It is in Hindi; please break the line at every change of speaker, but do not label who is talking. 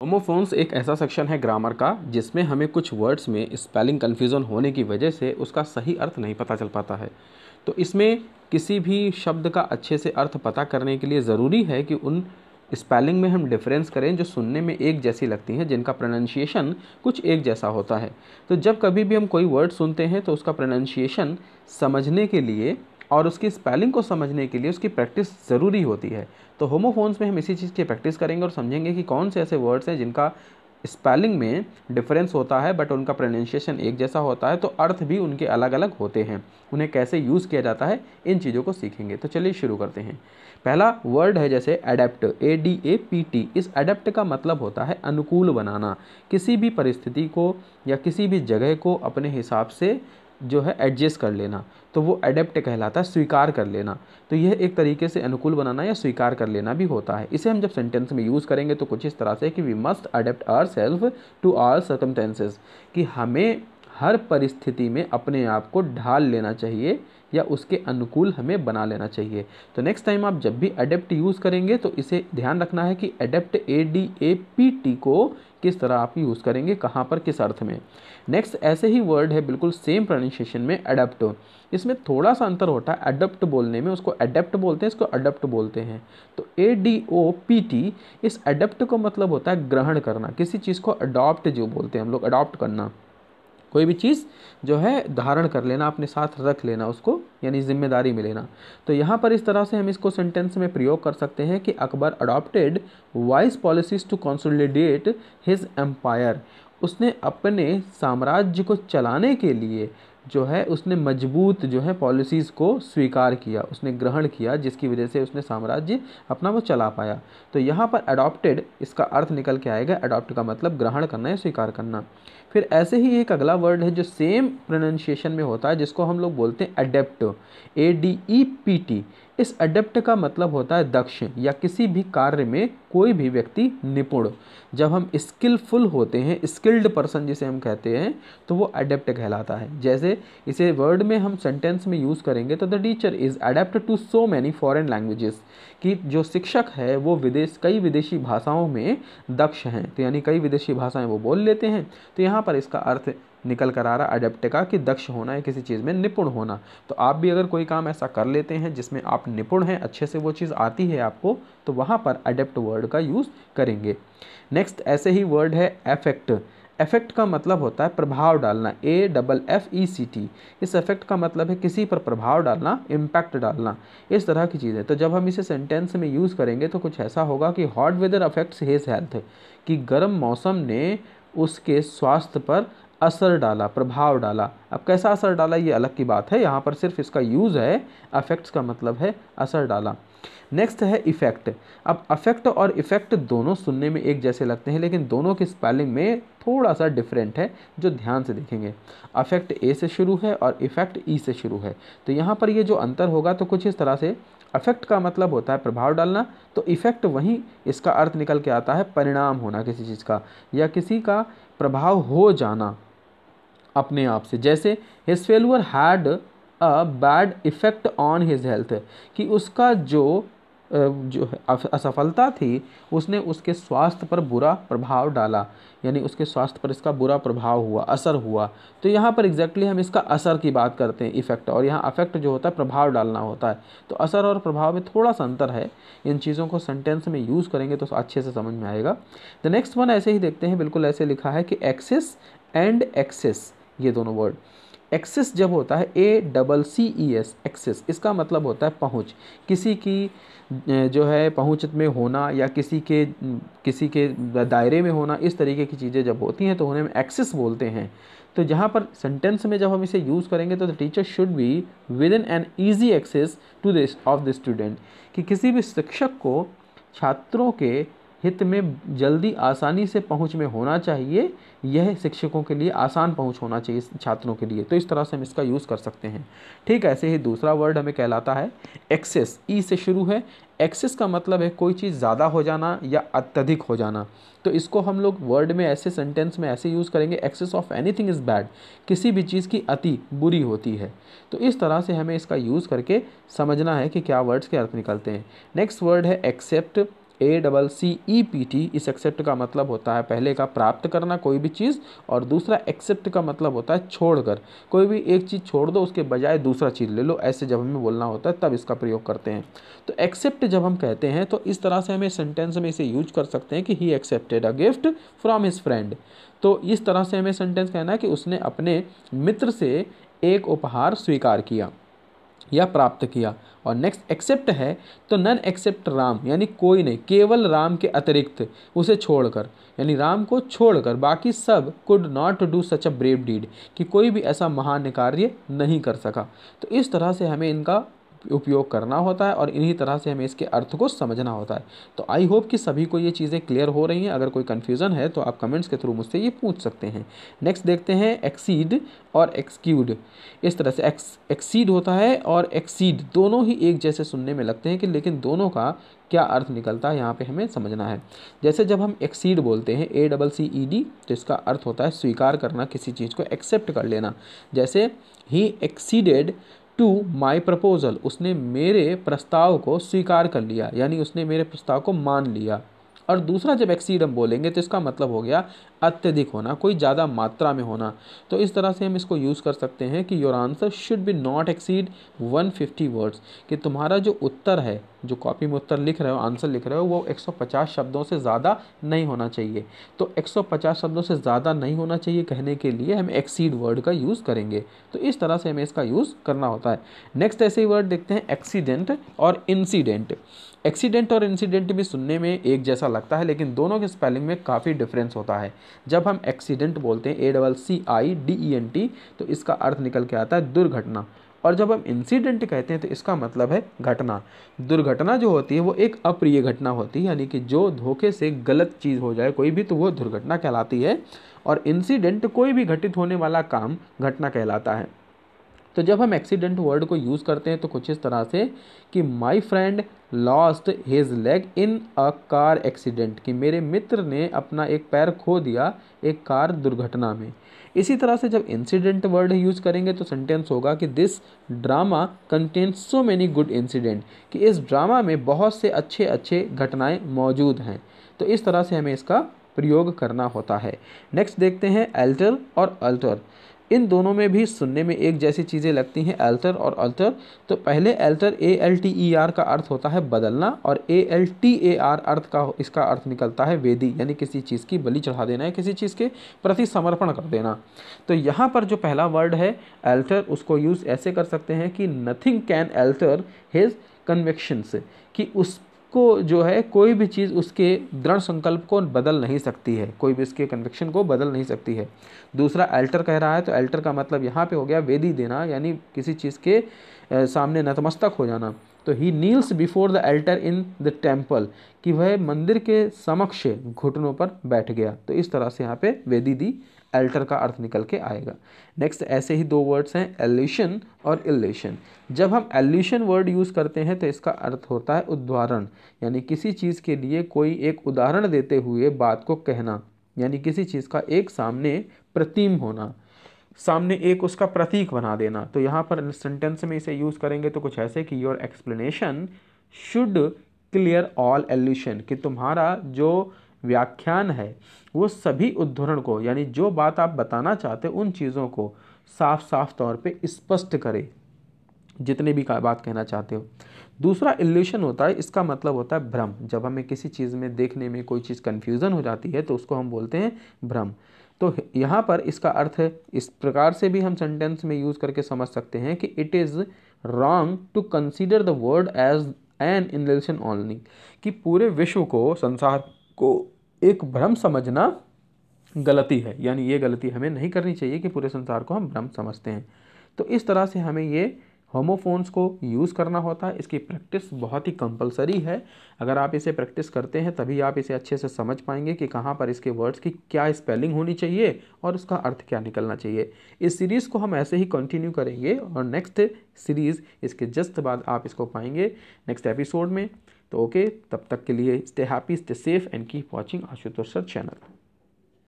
होमोफोन्स एक ऐसा सेक्शन है ग्रामर का जिसमें हमें कुछ वर्ड्स में स्पेलिंग कन्फ्यूज़न होने की वजह से उसका सही अर्थ नहीं पता चल पाता है। तो इसमें किसी भी शब्द का अच्छे से अर्थ पता करने के लिए ज़रूरी है कि उन स्पेलिंग में हम डिफरेंस करें जो सुनने में एक जैसी लगती हैं, जिनका प्रोनाउंसिएशन कुछ एक जैसा होता है। तो जब कभी भी हम कोई वर्ड सुनते हैं तो उसका प्रोनाउंसिएशन समझने के लिए और उसकी स्पेलिंग को समझने के लिए उसकी प्रैक्टिस ज़रूरी होती है। तो होमोफोन्स में हम इसी चीज़ की प्रैक्टिस करेंगे और समझेंगे कि कौन से ऐसे वर्ड्स हैं जिनका स्पेलिंग में डिफरेंस होता है बट उनका प्रोनाउंसिएशन एक जैसा होता है, तो अर्थ भी उनके अलग अलग होते हैं। उन्हें कैसे यूज़ किया जाता है, इन चीज़ों को सीखेंगे। तो चलिए शुरू करते हैं। पहला वर्ड है जैसे एडेप्ट, ADAPT। इस एडेप्ट का मतलब होता है अनुकूल बनाना, किसी भी परिस्थिति को या किसी भी जगह को अपने हिसाब से जो है एडजस्ट कर लेना, तो वो एडेप्ट कहलाता है, स्वीकार कर लेना। तो यह एक तरीके से अनुकूल बनाना या स्वीकार कर लेना भी होता है। इसे हम जब सेंटेंस में यूज़ करेंगे तो कुछ इस तरह से कि we must adapt ourself to all circumstances, कि हमें हर परिस्थिति में अपने आप को ढाल लेना चाहिए या उसके अनुकूल हमें बना लेना चाहिए। तो नेक्स्ट टाइम आप जब भी अडेप्ट यूज़ करेंगे तो इसे ध्यान रखना है कि अडेप्ट ADAPT को किस तरह आप यूज़ करेंगे, कहाँ पर, किस अर्थ में। नेक्स्ट ऐसे ही वर्ड है बिल्कुल सेम प्रोनाउंसिएशन में अडेप्ट। इसमें थोड़ा सा अंतर होता है अडेप्ट बोलने में, उसको अडेप्ट बोलते हैं, इसको अडेप्ट बोलते हैं। तो ADOPT, इस अडेप्ट का मतलब होता है ग्रहण करना, किसी चीज़ को अडॉप्ट जो बोलते हैं हम लोग, अडॉप्ट करना, कोई भी चीज़ जो है धारण कर लेना, अपने साथ रख लेना उसको, यानी जिम्मेदारी में लेना। तो यहाँ पर इस तरह से हम इसको सेंटेंस में प्रयोग कर सकते हैं कि Akbar adopted wise policies to consolidate his empire. उसने अपने साम्राज्य को चलाने के लिए जो है उसने मजबूत जो है पॉलिसीज़ को स्वीकार किया, उसने ग्रहण किया, जिसकी वजह से उसने साम्राज्य अपना वो चला पाया। तो यहाँ पर अडॉप्टेड इसका अर्थ निकल के आएगा, अडॉप्ट का मतलब ग्रहण करना या स्वीकार करना। फिर ऐसे ही एक अगला वर्ड है जो सेम प्रोनाउंसिएशन में होता है, जिसको हम लोग बोलते हैं अडेप्ट, ADEPT। इस अडेप्ट का मतलब होता है दक्ष या किसी भी कार्य में कोई भी व्यक्ति निपुण। जब हम स्किलफुल होते हैं, स्किल्ड पर्सन जिसे हम कहते हैं, तो वो अडेप्ट कहलाता है। जैसे इसे वर्ड में हम सेंटेंस में यूज़ करेंगे तो the teacher is adept to so many foreign languages, कि जो शिक्षक है वो कई विदेशी भाषाओं में दक्ष हैं, तो यानी कई विदेशी भाषाएं वो बोल लेते हैं। तो यहाँ पर इसका अर्थ निकल कर आ रहा अडेप्ट का कि दक्ष होना है, किसी चीज़ में निपुण होना। तो आप भी अगर कोई काम ऐसा कर लेते हैं जिसमें आप निपुण हैं, अच्छे से वो चीज़ आती है आपको, तो वहाँ पर अडेप्ट वर्ड का यूज़ करेंगे। नेक्स्ट ऐसे ही वर्ड है अफेक्ट। अफेक्ट का मतलब होता है प्रभाव डालना, AFFECT। इस अफेक्ट का मतलब है किसी पर प्रभाव डालना, इम्पैक्ट डालना, इस तरह की चीज़ है। तो जब हम इसे सेंटेंस में यूज़ करेंगे तो कुछ ऐसा होगा कि hot weather affects his health, कि गर्म मौसम ने उसके स्वास्थ्य पर असर डाला, प्रभाव डाला। अब कैसा असर डाला ये अलग की बात है, यहाँ पर सिर्फ इसका यूज़ है, अफेक्ट्स का मतलब है असर डाला। नेक्स्ट है इफ़ेक्ट। अब अफेक्ट और इफ़ेक्ट दोनों सुनने में एक जैसे लगते हैं, लेकिन दोनों की स्पेलिंग में थोड़ा सा डिफरेंट है, जो ध्यान से देखेंगे। अफेक्ट A से शुरू है और इफ़ेक्ट E से शुरू है। तो यहाँ पर ये जो अंतर होगा तो कुछ इस तरह से, अफेक्ट का मतलब होता है प्रभाव डालना, तो इफ़ेक्ट वहीं इसका अर्थ निकल के आता है परिणाम होना किसी चीज़ का, या किसी का प्रभाव हो जाना अपने आप से। जैसे his failure had a bad effect on his health, कि उसका जो असफलता थी उसने उसके स्वास्थ्य पर बुरा प्रभाव डाला, यानी उसके स्वास्थ्य पर इसका बुरा प्रभाव हुआ, असर हुआ। तो यहाँ पर एग्जैक्टली हम इसका असर की बात करते हैं, इफ़ेक्ट, और यहाँ अफेक्ट जो होता है प्रभाव डालना होता है। तो असर और प्रभाव में थोड़ा सा अंतर है, इन चीज़ों को सेंटेंस में यूज़ करेंगे तो अच्छे से समझ में आएगा। द नेक्स्ट वन ऐसे ही देखते हैं, बिल्कुल ऐसे लिखा है कि एक्सेस एंड एक्सेस, ये दोनों वर्ड। एक्सेस जब होता है ACCES, एक्सेस, इसका मतलब होता है पहुँच, किसी की जो है पहुँच में होना या किसी के दायरे में होना, इस तरीके की चीज़ें जब होती हैं तो उन्हें हम एक्सेस बोलते हैं। तो जहाँ पर सेंटेंस में जब हम इसे यूज़ करेंगे तो the teacher should be within an easy access to this of the student, कि किसी भी शिक्षक को छात्रों के हित में जल्दी आसानी से पहुंच में होना चाहिए, यह शिक्षकों के लिए आसान पहुंच होना चाहिए छात्रों के लिए। तो इस तरह से हम इसका यूज़ कर सकते हैं। ठीक, ऐसे ही दूसरा वर्ड हमें कहलाता है एक्सेस, E से शुरू है। एक्सेस का मतलब है कोई चीज़ ज़्यादा हो जाना या अत्यधिक हो जाना। तो इसको हम लोग वर्ड में ऐसे सेंटेंस में ऐसे यूज़ करेंगे, excess of anything is bad, किसी भी चीज़ की अति बुरी होती है। तो इस तरह से हमें इसका यूज़ करके समझना है कि क्या वर्ड्स के अर्थ निकलते हैं। नेक्स्ट वर्ड है एक्सेप्ट, ACCEPT, इस एक्सेप्ट का मतलब होता है पहले का प्राप्त करना कोई भी चीज़, और दूसरा एक्सेप्ट का मतलब होता है छोड़कर, कोई भी एक चीज़ छोड़ दो उसके बजाय दूसरा चीज़ ले लो, ऐसे जब हमें बोलना होता है तब इसका प्रयोग करते हैं। तो एक्सेप्ट जब हम कहते हैं तो इस तरह से हमें सेंटेंस में इसे यूज कर सकते हैं कि he accepted a gift from his friend. तो इस तरह से हमें सेंटेंस कहना है कि उसने अपने मित्र से एक उपहार स्वीकार किया या प्राप्त किया। और नेक्स्ट एक्सेप्ट है तो नन एक्सेप्ट राम, यानी कोई नहीं, केवल राम के अतिरिक्त, उसे छोड़कर, यानी राम को छोड़कर बाकी सब could not do such a brave deed, कि कोई भी ऐसा महान कार्य नहीं कर सका। तो इस तरह से हमें इनका उपयोग करना होता है और इन्हीं तरह से हमें इसके अर्थ को समझना होता है। तो आई होप कि सभी को ये चीज़ें क्लियर हो रही हैं। अगर कोई कन्फ्यूज़न है तो आप कमेंट्स के थ्रू मुझसे ये पूछ सकते हैं। नेक्स्ट देखते हैं एक्सीड और एक्सक्यूड। इस तरह से एक्सीड होता है और एक्सीड दोनों ही एक जैसे सुनने में लगते हैं कि, लेकिन दोनों का क्या अर्थ निकलता है यहाँ पे हमें समझना है। जैसे जब हम एक्सीड बोलते हैं ACCED, तो इसका अर्थ होता है स्वीकार करना, किसी चीज़ को एक्सेप्ट कर लेना। जैसे ही एक्सीडेड टू माई प्रपोजल, उसने मेरे प्रस्ताव को स्वीकार कर लिया, यानी उसने मेरे प्रस्ताव को मान लिया। और दूसरा जब एक्सीड हम बोलेंगे तो इसका मतलब हो गया अत्यधिक होना, कोई ज़्यादा मात्रा में होना। तो इस तरह से हम इसको यूज़ कर सकते हैं कि your answer should be not exceed 150 words, कि तुम्हारा जो उत्तर है, जो कॉपी में उत्तर लिख रहे हो, आंसर लिख रहे हो, वो 150 शब्दों से ज़्यादा नहीं होना चाहिए। तो 150 शब्दों से ज़्यादा नहीं होना चाहिए कहने के लिए हम एक्सीड वर्ड का यूज़ करेंगे। तो इस तरह से हमें इसका यूज़ करना होता है। नेक्स्ट ऐसे ही वर्ड देखते हैं एक्सीडेंट और इंसिडेंट। एक्सीडेंट और इंसिडेंट भी सुनने में एक जैसा लगता है, लेकिन दोनों के स्पेलिंग में काफ़ी डिफरेंस होता है। जब हम एक्सीडेंट बोलते हैं ACCIDENT, तो इसका अर्थ निकल के आता है दुर्घटना। और जब हम इंसिडेंट कहते हैं तो इसका मतलब है घटना। दुर्घटना जो होती है वो एक अप्रिय घटना होती है, यानी कि जो धोखे से गलत चीज़ हो जाए कोई भी, तो वो दुर्घटना कहलाती है। और इंसिडेंट कोई भी घटित होने वाला काम घटना कहलाता है। तो जब हम एक्सीडेंट वर्ड को यूज़ करते हैं तो कुछ इस तरह से कि my friend lost his leg in a car accident, कि मेरे मित्र ने अपना एक पैर खो दिया एक कार दुर्घटना में। इसी तरह से जब इंसिडेंट वर्ड यूज़ करेंगे तो सेंटेंस होगा कि this drama contains so many good incident, कि इस ड्रामा में बहुत से अच्छे अच्छे घटनाएं मौजूद हैं। तो इस तरह से हमें इसका प्रयोग करना होता है। नेक्स्ट देखते हैं एल्टर और अल्टर। इन दोनों में भी सुनने में एक जैसी चीज़ें लगती हैं, एल्टर और अल्टर। तो पहले एल्टर ALTER का अर्थ होता है बदलना, और ALTAR अर्थ का इसका अर्थ निकलता है वेदी, यानी किसी चीज़ की बलि चढ़ा देना है, किसी चीज़ के प्रति समर्पण कर देना। तो यहाँ पर जो पहला वर्ड है एल्टर, उसको यूज़ ऐसे कर सकते हैं कि nothing can alter his convictions, कि उस को जो है कोई भी चीज़ उसके दृढ़ संकल्प को बदल नहीं सकती है, कोई भी उसके कन्विक्शन को बदल नहीं सकती है। दूसरा एल्टर कह रहा है, तो एल्टर का मतलब यहाँ पे हो गया वेदी देना, यानी किसी चीज़ के सामने नतमस्तक हो जाना। तो he kneels before the altar in the temple, कि वह मंदिर के समक्ष घुटनों पर बैठ गया। तो इस तरह से यहाँ पे वेदी दी एल्टर का अर्थ निकल के आएगा। नेक्स्ट ऐसे ही दो वर्ड्स हैं एल्यूशन और इल्यूशन। जब हम एल्यूशन वर्ड यूज़ करते हैं तो इसका अर्थ होता है उदाहरण, यानी किसी चीज़ के लिए कोई एक उदाहरण देते हुए बात को कहना, यानी किसी चीज़ का एक सामने प्रतिम होना, सामने एक उसका प्रतीक बना देना। तो यहाँ पर सेंटेंस में इसे यूज़ करेंगे तो कुछ ऐसे कि your explanation should clear all allusion, कि तुम्हारा जो व्याख्यान है वो सभी उद्धरण को, यानी जो बात आप बताना चाहते हो उन चीज़ों को साफ साफ तौर पे स्पष्ट करे, जितने भी बात कहना चाहते हो। दूसरा इल्यूशन होता है, इसका मतलब होता है भ्रम। जब हमें किसी चीज़ में देखने में कोई चीज़ कन्फ्यूज़न हो जाती है तो उसको हम बोलते हैं भ्रम। तो यहाँ पर इसका अर्थ इस प्रकार से भी हम सेंटेंस में यूज़ करके समझ सकते हैं कि it is wrong to consider the world as an illusion only, कि पूरे विश्व को, संसार को एक भ्रम समझना गलती है, यानी ये गलती हमें नहीं करनी चाहिए कि पूरे संसार को हम भ्रम समझते हैं। तो इस तरह से हमें ये होमोफोन्स को यूज़ करना होता है। इसकी प्रैक्टिस बहुत ही कंपलसरी है। अगर आप इसे प्रैक्टिस करते हैं तभी आप इसे अच्छे से समझ पाएंगे कि कहाँ पर इसके वर्ड्स की क्या स्पेलिंग होनी चाहिए और उसका अर्थ क्या निकलना चाहिए। इस सीरीज़ को हम ऐसे ही कंटिन्यू करेंगे और नेक्स्ट सीरीज़ इसके जस्ट बाद आप इसको पाएंगे नेक्स्ट एपिसोड में। तो ओके, तब तक के लिए stay happy, stay safe and keep watching Ashutosh sir channel.